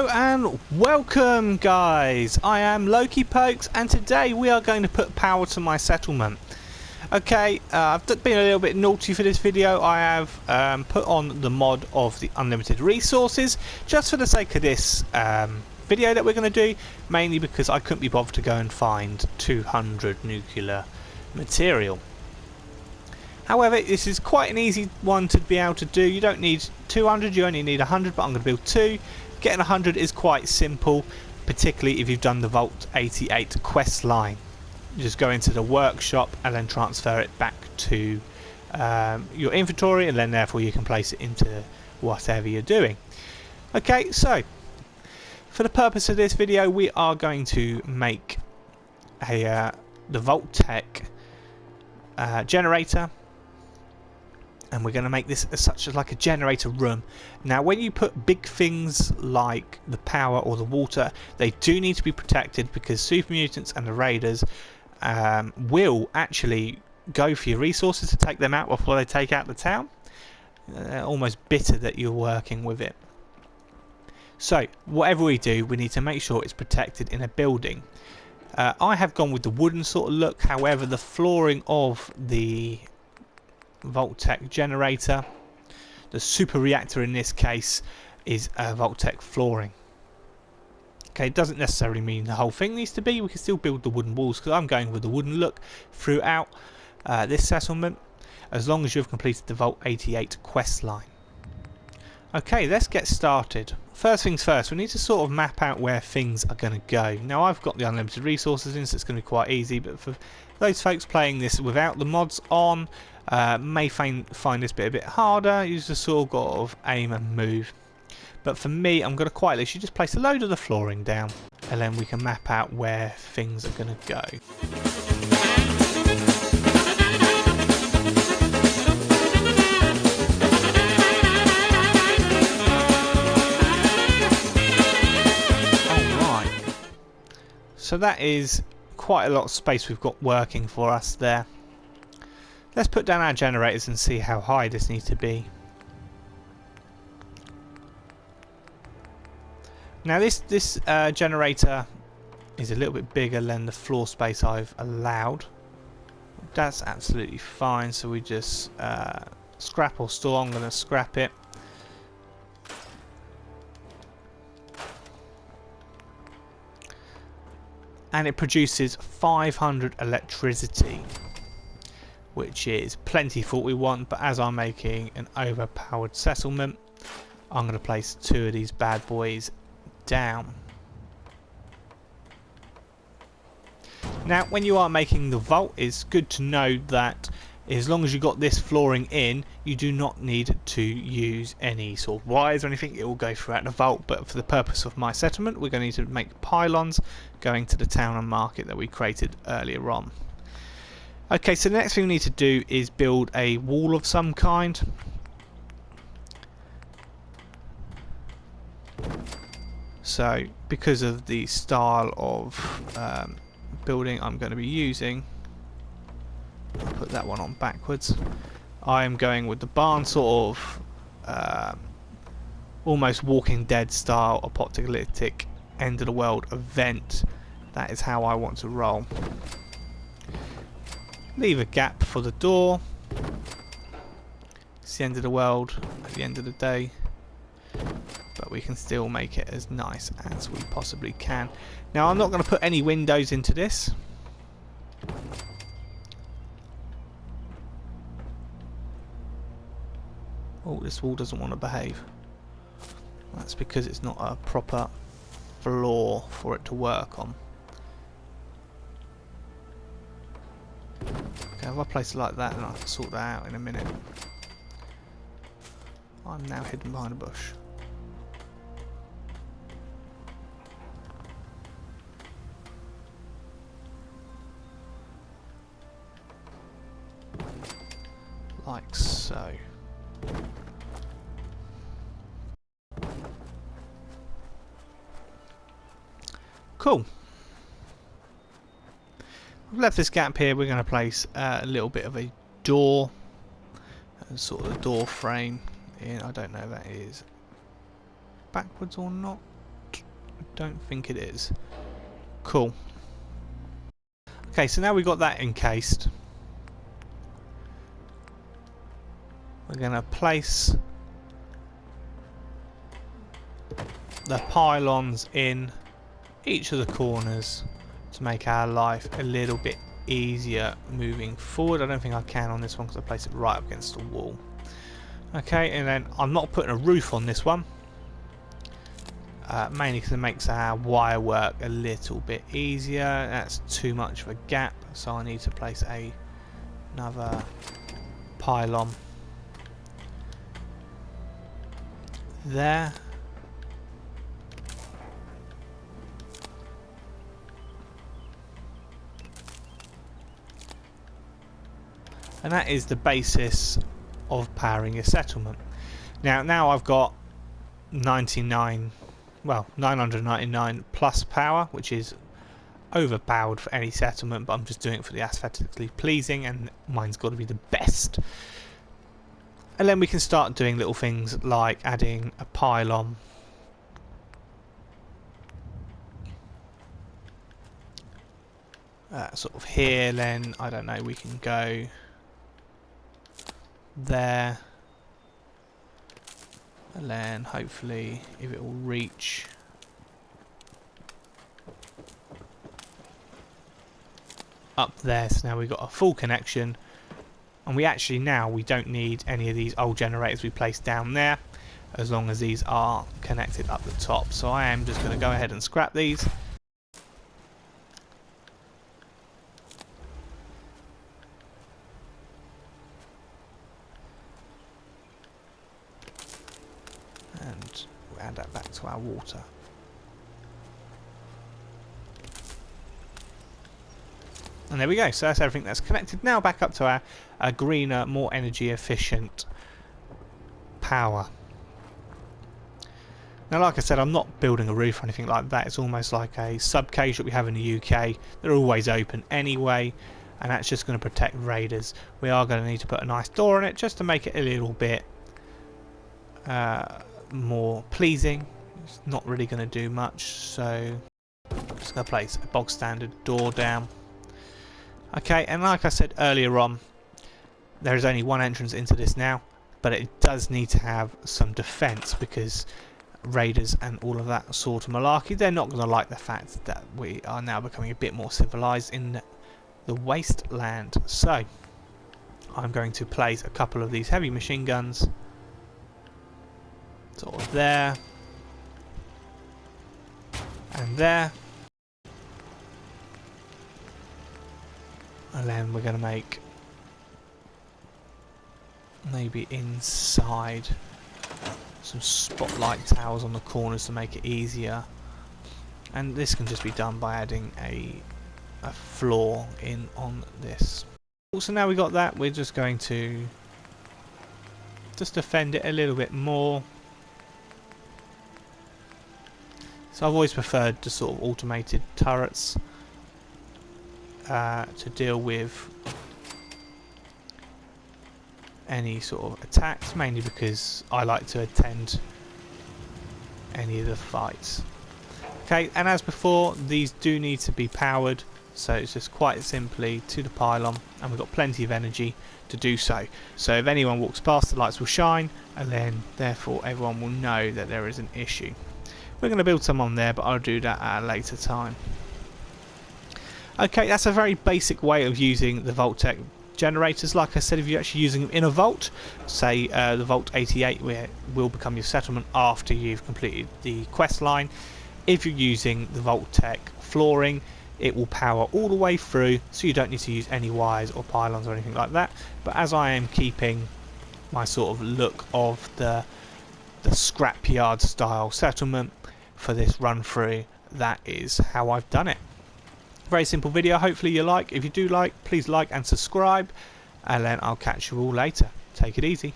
Hello and welcome guys, I am Loki Pokes and today we are going to put power to my settlement. Okay, I've been a little bit naughty for this video. I have put on the mod of the unlimited resources just for the sake of this video that we're going to do, mainly because I couldn't be bothered to go and find 200 nuclear material. However, this is quite an easy one to be able to do. You don't need 200, you only need 100, but I'm going to build 2. Getting 100 is quite simple, particularly if you've done the Vault 88 quest line. You just go into the workshop and then transfer it back to your inventory, and then therefore you can place it into whatever you're doing. Okay, so for the purpose of this video, we are going to make the Vault Tec generator. And we're going to make this as such as like a generator room. Now when you put big things like the power or the water, they do need to be protected because super mutants and the raiders will actually go for your resources to take them out before they take out the town. They're almost bitter that you're working with it. So whatever we do, we need to make sure it's protected in a building. I have gone with the wooden sort of look, however the flooring of the Vault Tec generator, the super reactor in this case, is Vault Tec flooring. Okay, it doesn't necessarily mean the whole thing needs to be. We can still build the wooden walls because I'm going with the wooden look throughout this settlement, as long as you've completed the Vault 88 quest line. Okay, let's get started. First things first, we need to sort of map out where things are going to go. Now I've got the unlimited resources in, so it's going to be quite easy, but for those folks playing this without the mods on, may find this bit a bit harder. You just sort of aim and move. But for me, I'm going to quite literally just place a load of the flooring down, and then we can map out where things are going to go. So that is quite a lot of space we've got working for us there. Let's put down our generators and see how high this needs to be. Now this generator is a little bit bigger than the floor space I've allowed. That's absolutely fine, so we just scrap or store. I'm going to scrap it. And it produces 500 electricity, which is plenty for what we want, but as I'm making an overpowered settlement, I'm going to place 2 of these bad boys down. Now when you are making the vault, it's good to know that as long as you got this flooring in, you do not need to use any sort of wires or anything. It will go throughout the vault, but for the purpose of my settlement, we're going to need to make pylons going to the town and market that we created earlier on. Okay, so the next thing we need to do is build a wall of some kind. So because of the style of building I'm going to be using, I'll put that one on backwards. I am going with the barn sort of almost Walking Dead style apocalyptic end of the world event. That is how I want to roll. Leave a gap for the door. It's the end of the world at the end of the day, but we can still make it as nice as we possibly can. Now I'm not going to put any windows into this. Oh, this wall doesn't want to behave. That's because it's not a proper floor for it to work on. Okay, if I place it like that, then I can sort that out in a minute. I'm now hidden behind a bush. Like so. Cool. We've left this gap here. We're going to place a little bit of a door, sort of the door frame in. I don't know if that is backwards or not. I don't think it is. Cool. Okay, so now we've got that encased. We're going to place the pylons in each of the corners to make our life a little bit easier moving forward. I don't think I can on this one because I place it right up against the wall. Okay, and then I'm not putting a roof on this one, mainly because it makes our wire work a little bit easier. That's too much of a gap, so I need to place another pylon there. And that is the basis of powering your settlement. Now I've got 999 plus power, which is overpowered for any settlement, but I'm just doing it for the aesthetically pleasing, and mine's got to be the best. And then we can start doing little things like adding a pylon sort of here. Then I don't know, we can go there, and then hopefully if it will reach up there. So now we've got a full connection, and we don't need any of these old generators we placed down there, as long as these are connected up the top. So I am just going to go ahead and scrap these. And we'll add that back to our water. And there we go. So that's everything that's connected. Now back up to our greener, more energy efficient power. Now, like I said, I'm not building a roof or anything like that. It's almost like a sub cage that we have in the UK. They're always open anyway, and that's just going to protect raiders. We are going to need to put a nice door on it just to make it a little bit more pleasing. It's not really going to do much, so I'm just going to place a bog standard door down. Okay, and like I said earlier on, there is only one entrance into this now, but it does need to have some defence, because raiders and all of that sort of malarkey, they're not going to like the fact that we are now becoming a bit more civilised in the wasteland. So I'm going to place a couple of these heavy machine guns sort of there and there. And then we're going to make maybe inside some spotlight towers on the corners to make it easier. And this can just be done by adding a floor in on this. Also, now we got that, we're just going to just defend it a little bit more. So I've always preferred the sort of automated turrets to deal with any sort of attacks, mainly because I like to attend any of the fights. Okay, and as before, these do need to be powered, so it's just quite simply to the pylon, and we've got plenty of energy to do so. So if anyone walks past, the lights will shine, and then therefore everyone will know that there is an issue. We're going to build some on there, but I'll do that at a later time. Okay, that's a very basic way of using the Vault-Tec generators. Like I said, if you're actually using them in a vault, say the Vault 88 will become your settlement after you've completed the quest line. If you're using the Vault-Tec flooring, it will power all the way through, so you don't need to use any wires or pylons or anything like that. But as I am keeping my sort of look of the scrapyard style settlement for this run through, that is how I've done it. Very simple video, hopefully you like. If you do like, please like and subscribe, and then I'll catch you all later. Take it easy.